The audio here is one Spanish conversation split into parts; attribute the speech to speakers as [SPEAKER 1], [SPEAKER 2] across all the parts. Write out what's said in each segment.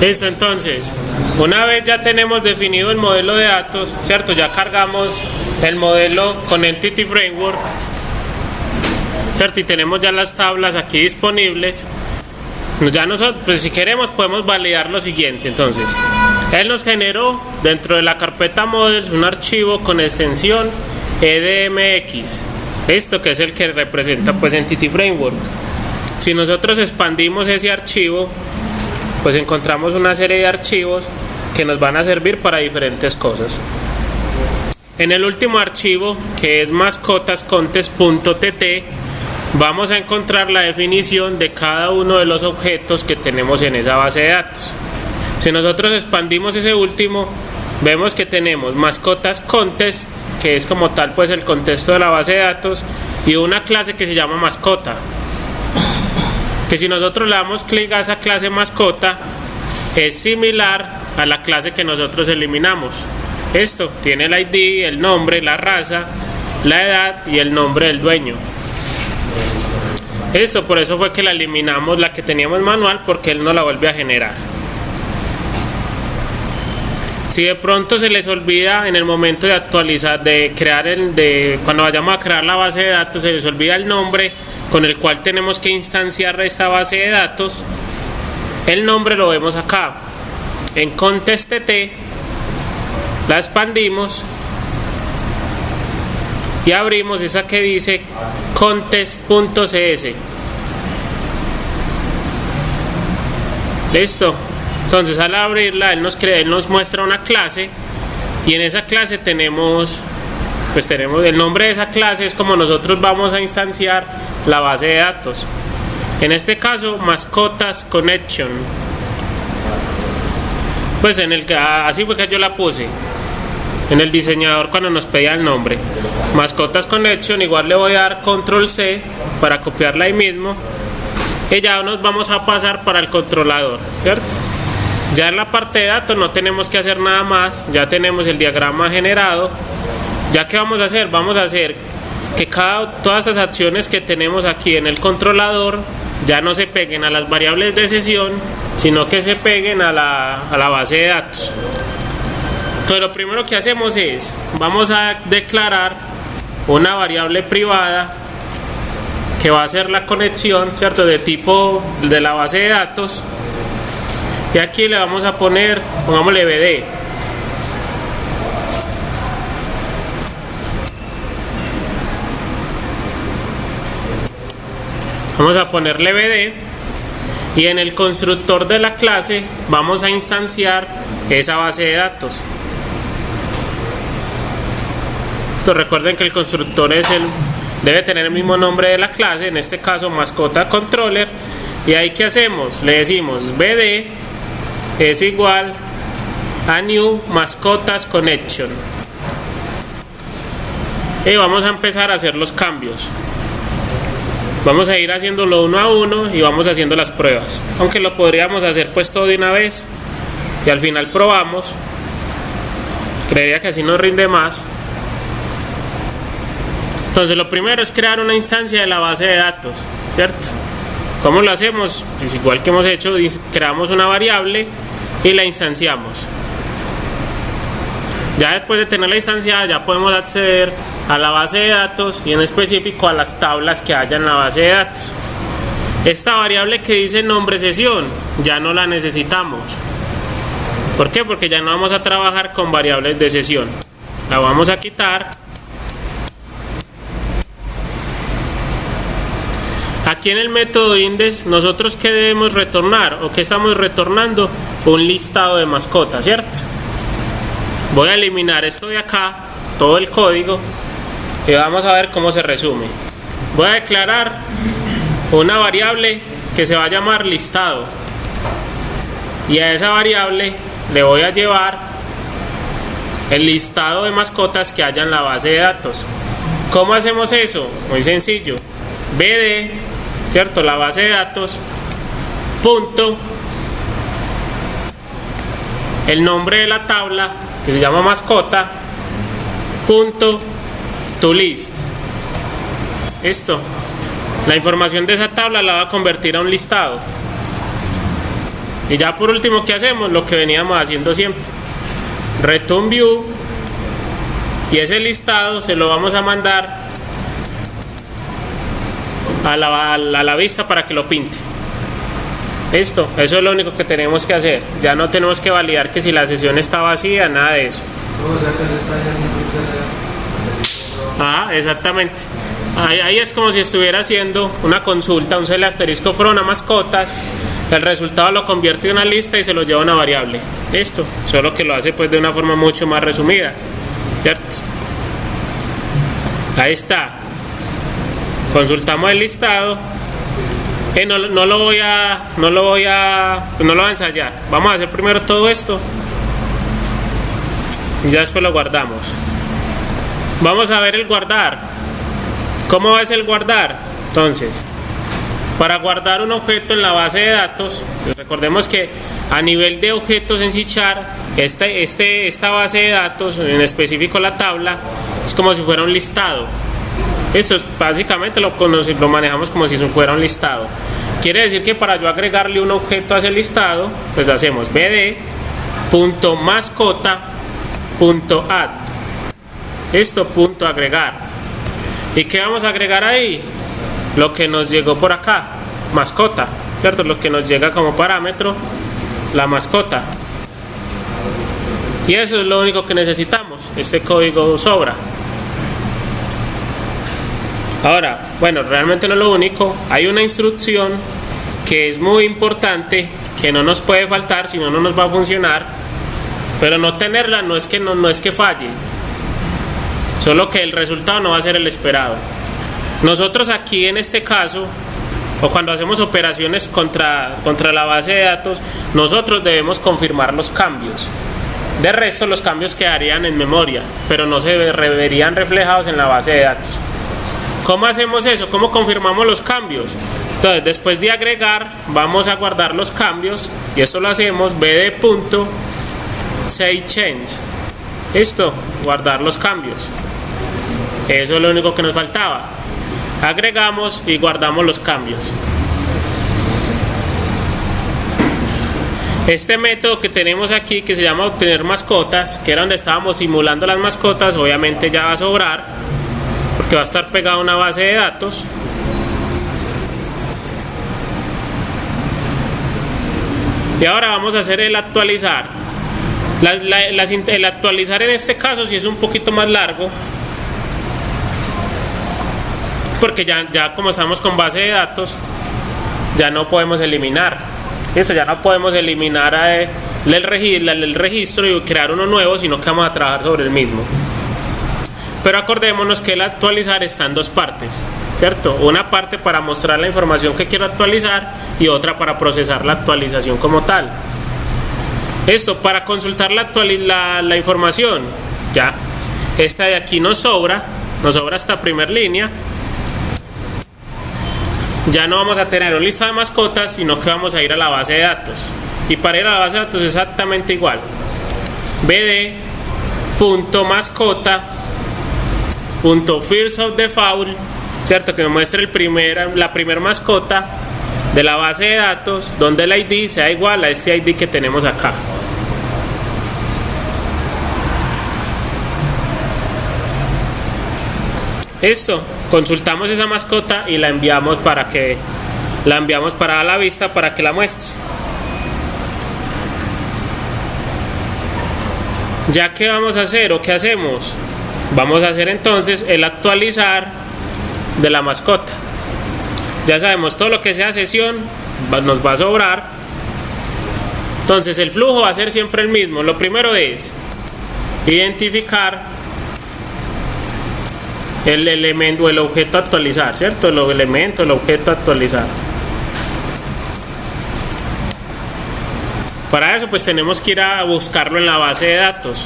[SPEAKER 1] Listo, entonces, una vez ya tenemos definido el modelo de datos, ¿cierto? Ya cargamos el modelo con Entity Framework, ¿cierto? Y tenemos ya las tablas aquí disponibles. Ya nosotros, pues si queremos, podemos validar lo siguiente. Entonces, él nos generó dentro de la carpeta models un archivo con extensión EDMX, esto que es el que representa pues Entity Framework. Si nosotros expandimos ese archivo, pues encontramos una serie de archivos que nos van a servir para diferentes cosas. En el último archivo, que es mascotascontest.tt, vamos a encontrar la definición de cada uno de los objetos que tenemos en esa base de datos. Si nosotros expandimos ese último, vemos que tenemos mascotascontest, que es como tal pues el contexto de la base de datos, y una clase que se llama mascota, que si nosotros le damos clic a esa clase mascota, es similar a la clase que nosotros eliminamos. Esto tiene el ID, el nombre, la raza, la edad y el nombre del dueño. Esto por eso fue que la eliminamos, la que teníamos manual, porque él no la vuelve a generar. Si de pronto se les olvida en el momento de actualizar, de crear cuando vayamos a crear la base de datos, se les olvida el nombre con el cual tenemos que instanciar esta base de datos, el nombre lo vemos acá en contest.tt, la expandimos y abrimos esa que dice contest.cs. Listo. Entonces al abrirla él nos muestra una clase, y en esa clase tenemos el nombre de esa clase, es como nosotros vamos a instanciar la base de datos. En este caso, mascotas connection. Pues así fue que yo la puse en el diseñador cuando nos pedía el nombre. Mascotas connection, igual le voy a dar control C para copiarla ahí mismo. Y ya nos vamos a pasar para el controlador, ¿cierto? Ya en la parte de datos no tenemos que hacer nada más, ya tenemos el diagrama generado. Ya que vamos a hacer, que todas esas acciones que tenemos aquí en el controlador ya no se peguen a las variables de sesión, sino que se peguen a la base de datos. Entonces lo primero que hacemos es, vamos a declarar una variable privada que va a ser la conexión, ¿cierto?, de tipo de la base de datos. Y aquí le vamos a poner, pongámosle BD. Vamos a ponerle BD, y en el constructor de la clase vamos a instanciar esa base de datos. Esto, recuerden que el constructor debe tener el mismo nombre de la clase, en este caso mascota controller. Y ahí, ¿qué hacemos? Le decimos BD es igual a new mascotas connection, y vamos a empezar a hacer los cambios. Vamos a ir haciéndolo uno a uno y vamos haciendo las pruebas, aunque lo podríamos hacer pues todo de una vez y al final probamos. Creería que así nos rinde más. Entonces lo primero es crear una instancia de la base de datos, ¿cierto? ¿Cómo lo hacemos? Pues igual que hemos hecho, creamos una variable y la instanciamos. Ya después de tenerla instanciada, ya podemos acceder a la base de datos y en específico a las tablas que haya en la base de datos. Esta variable que dice nombre sesión ya no la necesitamos. ¿Por qué? Porque ya no vamos a trabajar con variables de sesión. La vamos a quitar. Aquí en el método index, nosotros ¿qué debemos retornar? ¿O qué estamos retornando? Un listado de mascotas, ¿cierto? Voy a eliminar esto de acá, todo el código, y vamos a ver cómo se resume. Voy a declarar una variable que se va a llamar listado, y a esa variable le voy a llevar el listado de mascotas que haya en la base de datos. ¿Cómo hacemos eso? Muy sencillo. BD, ¿cierto?, la base de datos, punto, el nombre de la tabla, que se llama mascota, punto, toList. Esto, la información de esa tabla la va a convertir a un listado. Y ya por último, ¿qué hacemos? Lo que veníamos haciendo siempre. Return view. Y ese listado se lo vamos a mandar a la vista para que lo pinte. Listo, eso es lo único que tenemos que hacer. Ya no tenemos que validar que si la sesión está vacía, nada de eso. Exactamente. Ahí es como si estuviera haciendo una consulta, un cel asterisco from a mascotas. El resultado lo convierte en una lista y se lo lleva a una variable. Listo, solo que lo hace pues de una forma mucho más resumida, ¿cierto? Ahí está. Consultamos el listado. No lo voy a ensayar. Vamos a hacer primero todo esto y ya después lo guardamos. Vamos a ver el guardar. ¿Cómo es el guardar? Entonces, para guardar un objeto en la base de datos, recordemos que a nivel de objetos en C#, esta base de datos, en específico la tabla, es como si fuera un listado. Esto básicamente lo manejamos como si fuera un listado. Quiere decir que para yo agregarle un objeto a ese listado, pues hacemos bd.mascota.add. Esto, punto agregar. ¿Y qué vamos a agregar ahí? Lo que nos llegó por acá, mascota, ¿cierto? Lo que nos llega como parámetro, la mascota. Y eso es lo único que necesitamos. Este código sobra. Ahora, bueno, realmente no es lo único. Hay una instrucción que es muy importante, que no nos puede faltar, si no, no nos va a funcionar. Pero no tenerla no es que falle, solo que el resultado no va a ser el esperado. Nosotros aquí en este caso, o cuando hacemos operaciones contra la base de datos, nosotros debemos confirmar los cambios. De resto, los cambios quedarían en memoria, pero no se verían reflejados en la base de datos. ¿Cómo hacemos eso? ¿Cómo confirmamos los cambios? Entonces, después de agregar, vamos a guardar los cambios, y eso lo hacemos bd.saveChange. Listo, guardar los cambios. Eso es lo único que nos faltaba. Agregamos y guardamos los cambios. Este método que tenemos aquí, que se llama obtener mascotas, que era donde estábamos simulando las mascotas, obviamente ya va a sobrar, porque va a estar pegado a una base de datos. Y ahora vamos a hacer el actualizar. El actualizar en este caso sí es un poquito más largo, porque ya como estamos con base de datos, ya no podemos eliminar eso, ya no podemos eliminar el registro y crear uno nuevo, sino que vamos a trabajar sobre el mismo. Pero acordémonos que el actualizar está en dos partes, ¿cierto? Una parte para mostrar la información que quiero actualizar y otra para procesar la actualización como tal. Esto, para consultar la información, ya, esta de aquí nos sobra esta primera línea. Ya no vamos a tener un listado de mascotas, sino que vamos a ir a la base de datos. Y para ir a la base de datos es exactamente igual. bd.mascota.firstOfDefault, ¿cierto? Que me muestre la primera mascota de la base de datos, donde el ID sea igual a este ID que tenemos acá. Esto, consultamos esa mascota y la enviamos para la vista para que la muestre. Ya que vamos a hacer o qué hacemos, vamos a hacer entonces el actualizar de la mascota. Ya sabemos, todo lo que sea sesión nos va a sobrar. Entonces el flujo va a ser siempre el mismo. Lo primero es identificar el elemento o el objeto a actualizar, ¿cierto? El elemento, el objeto a actualizar. Para eso pues tenemos que ir a buscarlo en la base de datos.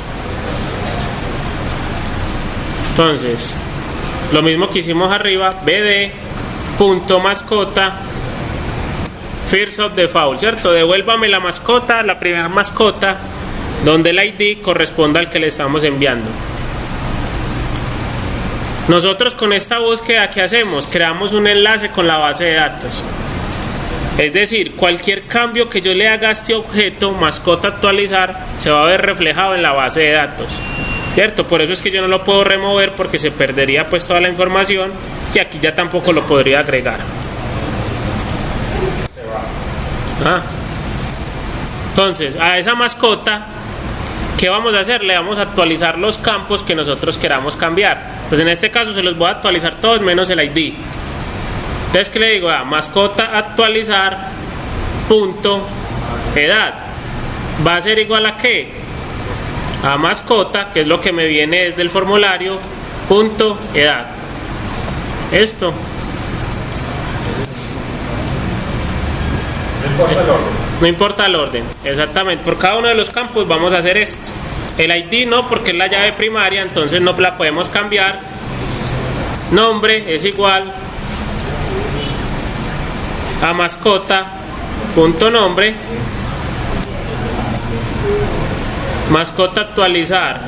[SPEAKER 1] Entonces, lo mismo que hicimos arriba, bd.mascota firstOfDefault, ¿cierto? Devuélvame la mascota, la primera mascota, donde el ID corresponda al que le estamos enviando. Nosotros con esta búsqueda, ¿qué hacemos? Creamos un enlace con la base de datos. Es decir, cualquier cambio que yo le haga a este objeto mascota actualizar se va a ver reflejado en la base de datos, ¿cierto? Por eso es que yo no lo puedo remover, porque se perdería pues toda la información, y aquí ya tampoco lo podría agregar. Entonces, a esa mascota, ¿qué vamos a hacer? Le vamos a actualizar los campos que nosotros queramos cambiar. Pues en este caso se los voy a actualizar todos menos el ID. Entonces, ¿qué le digo? Mascota actualizar punto edad va a ser igual a ¿qué? A mascota, que es lo que me viene desde el formulario, punto edad. Esto. No importa el orden, exactamente. Por cada uno de los campos vamos a hacer esto. El ID no, porque es la llave primaria, entonces no la podemos cambiar. Nombre es igual a mascota punto nombre. Mascota actualizar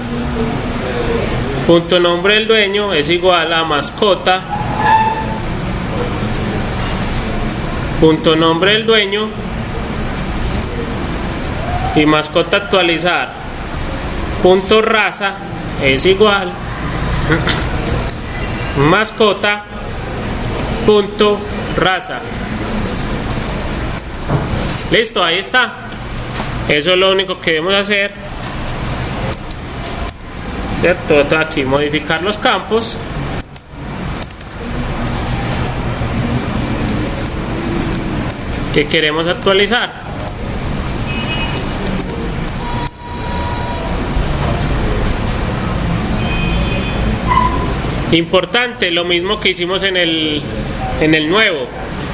[SPEAKER 1] punto nombre del dueño es igual a mascota punto nombre del dueño, y mascota actualizar punto raza es igual mascota punto raza. Listo, ahí está. Eso es lo único que debemos hacer, ¿cierto? Aquí modificar los campos. Que queremos actualizar. Importante, lo mismo que hicimos en el nuevo,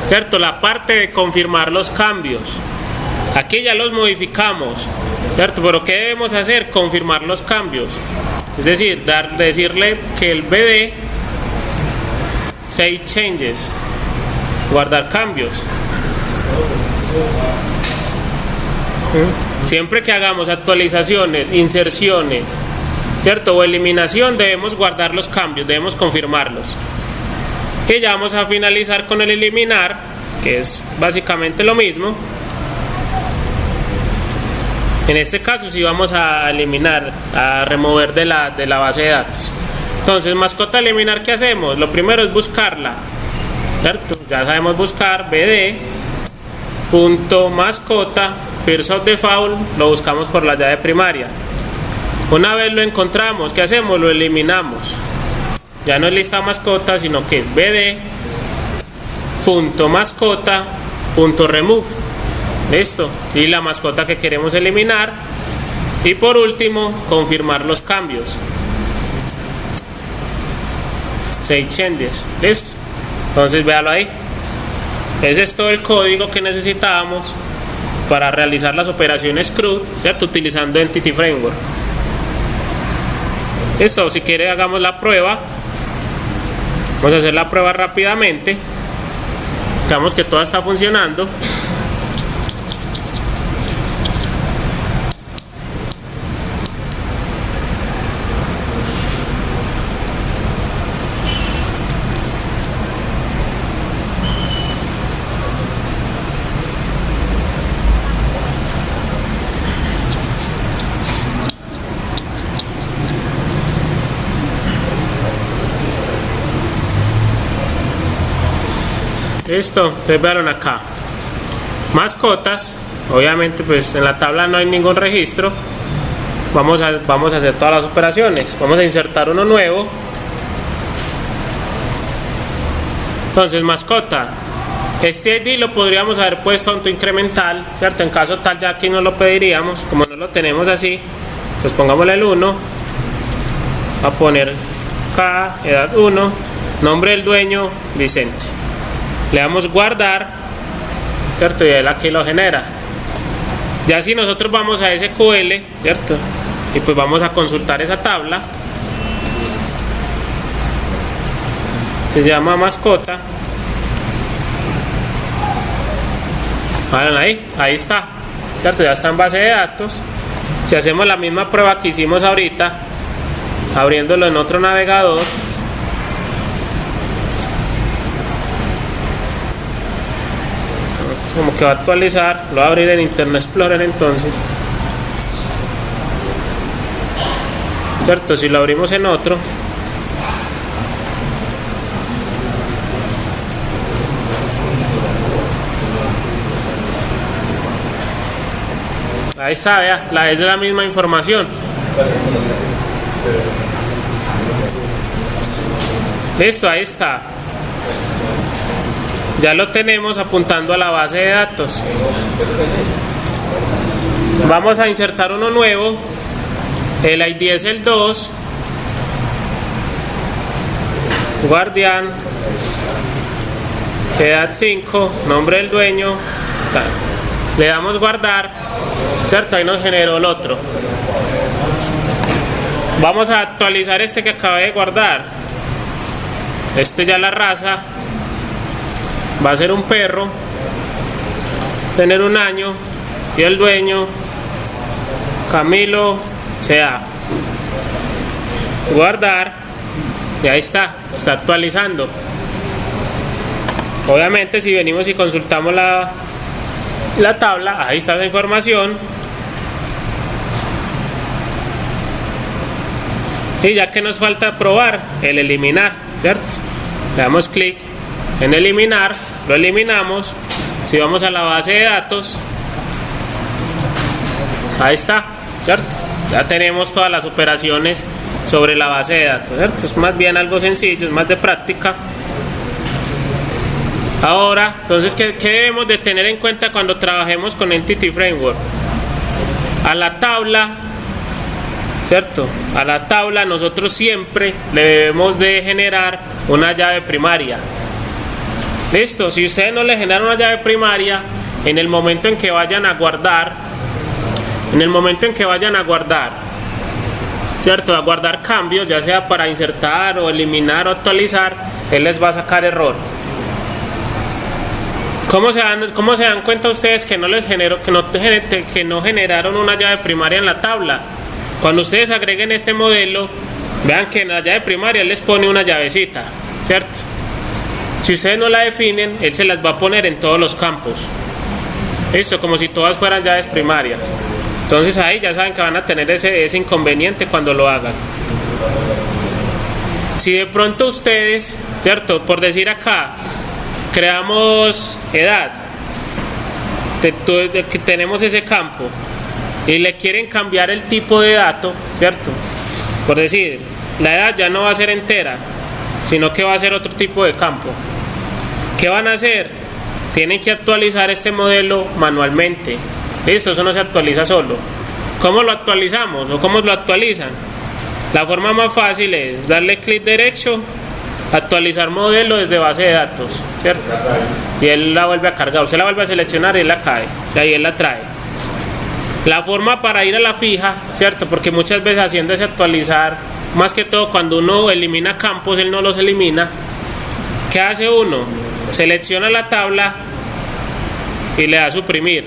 [SPEAKER 1] ¿cierto? La parte de confirmar los cambios. Aquí ya los modificamos, ¿cierto? Pero ¿qué debemos hacer? Confirmar los cambios. Es decir, decirle que el BD save changes, guardar cambios. Siempre que hagamos actualizaciones, inserciones, ¿cierto? O eliminación, debemos guardar los cambios, debemos confirmarlos. Y ya vamos a finalizar con el eliminar, que es básicamente lo mismo. En este caso sí vamos a eliminar, a remover de la base de datos. Entonces, mascota eliminar, ¿qué hacemos? Lo primero es buscarla, ¿cierto? Ya sabemos buscar bd punto mascota first of default, lo buscamos por la llave primaria. Una vez lo encontramos, ¿qué hacemos? Lo eliminamos. Ya no es lista mascota, sino que es bd punto mascota punto remove. Listo, y la mascota que queremos eliminar. Y por último, confirmar los cambios, save changes. Listo, entonces véalo ahí. Ese es todo el código que necesitábamos para realizar las operaciones CRUD, ¿cierto? Utilizando Entity Framework. Listo, si quiere hagamos la prueba. Vamos a hacer la prueba rápidamente. Veamos que todo está funcionando. Listo, ustedes vieron acá mascotas. Obviamente pues en la tabla no hay ningún registro. Vamos a hacer todas las operaciones. Vamos a insertar uno nuevo. Entonces, mascota, este ID lo podríamos haber puesto autoincremental, ¿cierto? En caso tal, ya aquí no lo pediríamos. Como no lo tenemos así, pues pongámosle el 1. A poner K, edad 1, nombre del dueño, Vicente. Le damos guardar, ¿cierto? Y él aquí lo genera. Ya si nosotros vamos a SQL, ¿cierto? Y pues vamos a consultar esa tabla. Se llama mascota. Ahí está, ¿cierto? Ya está en base de datos. Si hacemos la misma prueba que hicimos ahorita, abriéndolo en otro navegador, como que va a actualizar. Lo voy a abrir en Internet Explorer entonces, cierto. Si lo abrimos en otro, ahí está, vea, es la misma información. Listo, ahí está. Ya lo tenemos apuntando a la base de datos. Vamos a insertar uno nuevo. El ID es el 2. Guardián. Edad 5. Nombre del dueño. Le damos guardar. ¿Cierto? Ahí nos generó el otro. Vamos a actualizar este que acabé de guardar. Este ya la raza. Va a ser un perro. Tener 1 año. Y el dueño, Camilo Sea. Guardar. Y ahí está actualizando. Obviamente si venimos y consultamos la tabla, ahí está la información. Y ya que nos falta probar, el eliminar, ¿cierto? Le damos clic en eliminar, lo eliminamos. Si vamos a la base de datos, ahí está, ¿cierto? Ya tenemos todas las operaciones sobre la base de datos, ¿cierto? Es más bien algo sencillo, es más de práctica. Ahora, entonces, ¿qué debemos de tener en cuenta cuando trabajemos con Entity Framework? A la tabla, ¿cierto? A la tabla nosotros siempre le debemos de generar una llave primaria. Listo, si ustedes no le generan una llave primaria, en el momento en que vayan a guardar, ¿cierto? A guardar cambios, ya sea para insertar o eliminar o actualizar, él les va a sacar error. ¿Cómo se dan cuenta ustedes que no generaron una llave primaria en la tabla? Cuando ustedes agreguen este modelo, vean que en la llave primaria él les pone una llavecita, ¿cierto? Si ustedes no la definen, él se las va a poner en todos los campos. Esto como si todas fueran llaves primarias. Entonces ahí ya saben que van a tener ese inconveniente cuando lo hagan. Si de pronto ustedes, ¿cierto? Por decir acá, creamos edad, tenemos ese campo y le quieren cambiar el tipo de dato, ¿cierto? Por decir, la edad ya no va a ser entera, sino que va a ser otro tipo de campo. ¿Qué van a hacer? Tienen que actualizar este modelo manualmente. Listo, eso no se actualiza solo. ¿Cómo lo actualizamos o cómo lo actualizan? La forma más fácil es darle clic derecho, actualizar modelo desde base de datos, ¿cierto? Y él la vuelve a cargar, usted la vuelve a seleccionar y él la cae, y ahí él la trae. La forma para ir a la fija, ¿cierto? Porque muchas veces haciendo ese actualizar, más que todo cuando uno elimina campos, él no los elimina. ¿Qué hace uno? Selecciona la tabla y le da a suprimir.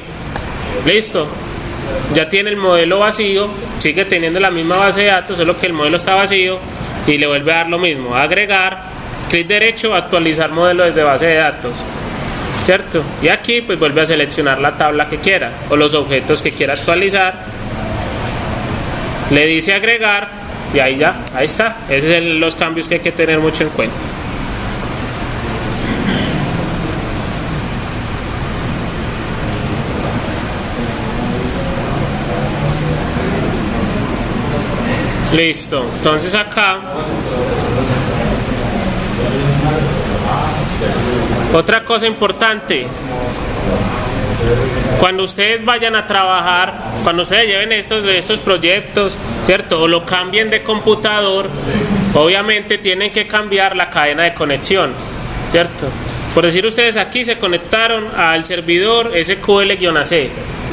[SPEAKER 1] Listo. Ya tiene el modelo vacío, sigue teniendo la misma base de datos, solo que el modelo está vacío y le vuelve a dar lo mismo. Agregar, clic derecho, actualizar modelo desde base de datos, ¿cierto? Y aquí pues vuelve a seleccionar la tabla que quiera o los objetos que quiera actualizar. Le dice agregar y ahí ya, ahí está. Esos son los cambios que hay que tener mucho en cuenta. Listo, entonces acá otra cosa importante, cuando ustedes vayan a trabajar, cuando ustedes lleven estos proyectos, ¿cierto? O lo cambien de computador, obviamente tienen que cambiar la cadena de conexión, ¿cierto? Por decir, ustedes aquí se conectaron al servidor SQL-AC,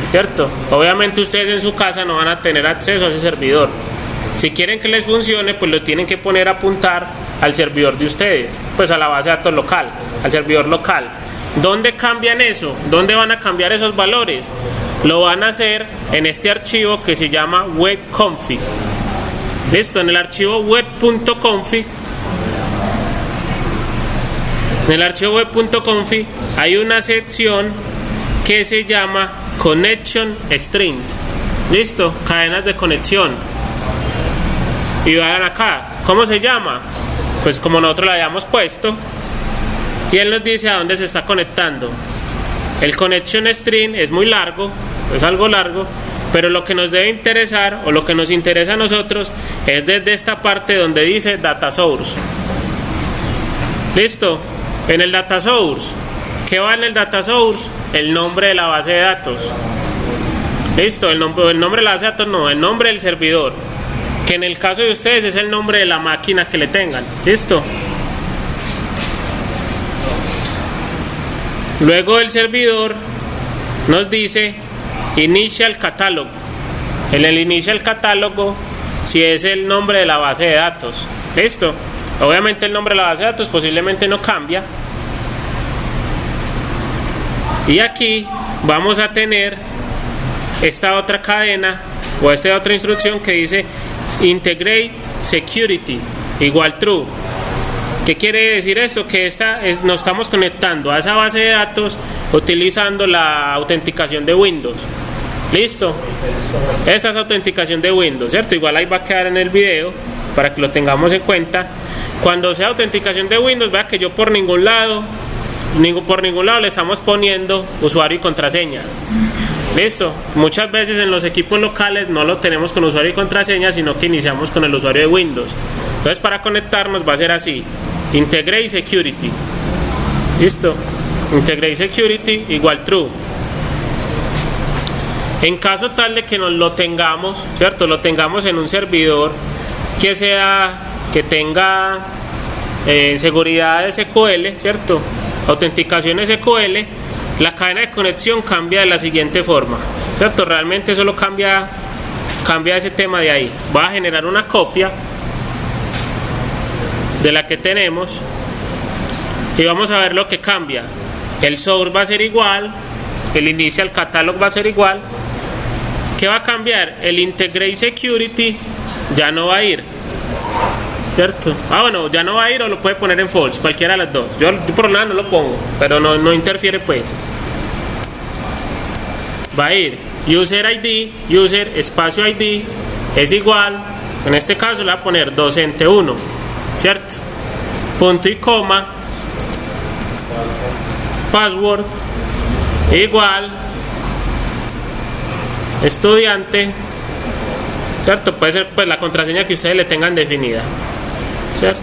[SPEAKER 1] ¿cierto? Obviamente ustedes en su casa no van a tener acceso a ese servidor. Si quieren que les funcione, pues lo tienen que poner a apuntar al servidor de ustedes, pues a la base de datos local, al servidor local. ¿Dónde cambian eso? ¿Dónde van a cambiar esos valores? Lo van a hacer en este archivo que se llama webconfig. Listo, en el archivo web.config. En el archivo web.config hay una sección que se llama Connection Strings. ¿Listo? Cadenas de conexión. Y vean acá, ¿cómo se llama? Pues como nosotros la habíamos puesto. Y él nos dice a dónde se está conectando. El Connection String es muy largo, es algo largo, pero lo que nos debe interesar, o lo que nos interesa a nosotros, es desde esta parte donde dice Data Source. ¿Listo? En el Data Source, ¿qué va en el Data Source? El nombre de la base de datos. ¿Listo? El nombre de la base de datos no, el nombre del servidor, que en el caso de ustedes es el nombre de la máquina que le tengan. ¿Listo? Luego el servidor nos dice Initial Catalog. En el Initial Catálogo, si es el nombre de la base de datos. ¿Listo? Obviamente el nombre de la base de datos posiblemente no cambia. Y aquí vamos a tener esta otra cadena o esta otra instrucción que dice Integrate Security igual True. ¿Qué quiere decir esto? Que nos estamos conectando a esa base de datos utilizando la autenticación de Windows. ¿Listo? Esta es autenticación de Windows, ¿cierto? Igual ahí va a quedar en el video para que lo tengamos en cuenta. Cuando sea autenticación de Windows, vea que yo por ningún lado le estamos poniendo usuario y contraseña. ¿Listo? Muchas veces en los equipos locales no lo tenemos con usuario y contraseña, sino que iniciamos con el usuario de Windows. Entonces para conectarnos va a ser así: Integrate Security. ¿Listo? Integrate Security igual True. En caso tal de que nos lo tengamos, ¿cierto? Lo tengamos en un servidor que tenga seguridad SQL, ¿cierto? Autenticación SQL, la cadena de conexión cambia de la siguiente forma, ¿cierto? Realmente solo cambia ese tema de ahí. Va a generar una copia de la que tenemos y vamos a ver lo que cambia. El source va a ser igual, el initial catalog va a ser igual. ¿Qué va a cambiar? El integrate security ya no va a ir, ¿cierto? Bueno, ya no va a ir, o lo puede poner en false, cualquiera de las dos. Yo por nada no lo pongo, pero no interfiere pues. Va a ir user ID, user espacio ID es igual, en este caso le voy a poner docente 1, ¿cierto? Punto y coma, password igual estudiante, ¿cierto? Puede ser pues la contraseña que ustedes le tengan definida, ¿cierto?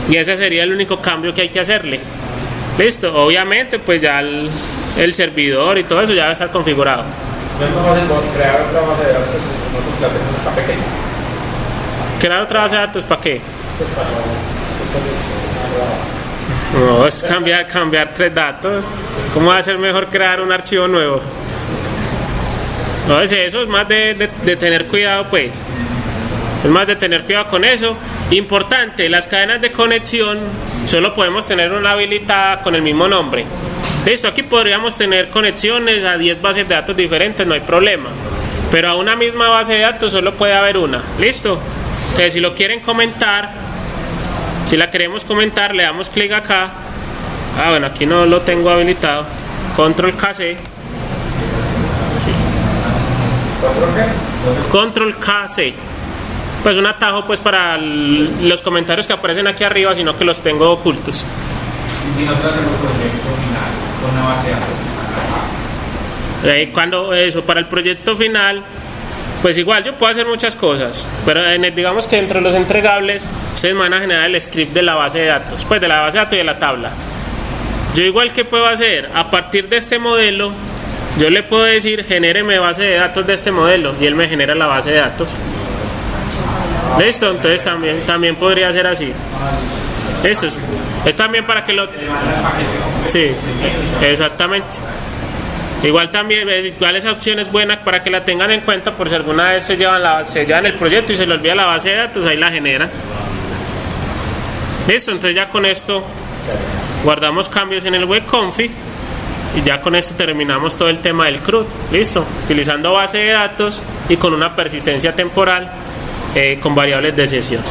[SPEAKER 1] Y ese sería el único cambio que hay que hacerle. Listo, obviamente pues ya el servidor y todo eso ya va a estar configurado.
[SPEAKER 2] No es más fácil crear otra base de datos en otros que la tengan tan pequeña.
[SPEAKER 1] ¿Crear otra base de datos para qué?
[SPEAKER 2] Pues para
[SPEAKER 1] no, es cambiar 3 datos. ¿Cómo va a ser mejor crear un archivo nuevo? No, eso es más de tener cuidado pues. Es más de tener cuidado con eso. Importante, las cadenas de conexión solo podemos tener una habilitada con el mismo nombre. Listo, aquí podríamos tener conexiones a 10 bases de datos diferentes, no hay problema. Pero a una misma base de datos solo puede haber una. Listo. Entonces si lo quieren comentar, si la queremos comentar, le damos clic acá. Bueno, aquí no lo tengo habilitado. Control KC. Control KC. Pues un atajo pues para los comentarios que aparecen aquí arriba, sino que los tengo ocultos.
[SPEAKER 2] Y si nosotros hacemos proyecto final con una base de datos que está en la
[SPEAKER 1] cuando eso, para el proyecto final, pues igual yo puedo hacer muchas cosas, pero digamos que entre los entregables ustedes van a generar el script de la base de datos, pues de la base de datos y de la tabla. Yo igual que puedo hacer, a partir de este modelo, yo le puedo decir genéreme base de datos de este modelo y él me genera la base de datos. Listo, entonces también podría ser así. Eso es también para que lo... Sí, exactamente. Igual esa opción es buena para que la tengan en cuenta por si alguna vez se llevan el proyecto y se le olvida la base de datos, ahí la generan. Listo, entonces ya con esto guardamos cambios en el web config y ya con esto terminamos todo el tema del CRUD. Listo, utilizando base de datos y con una persistencia temporal con variables de sesión.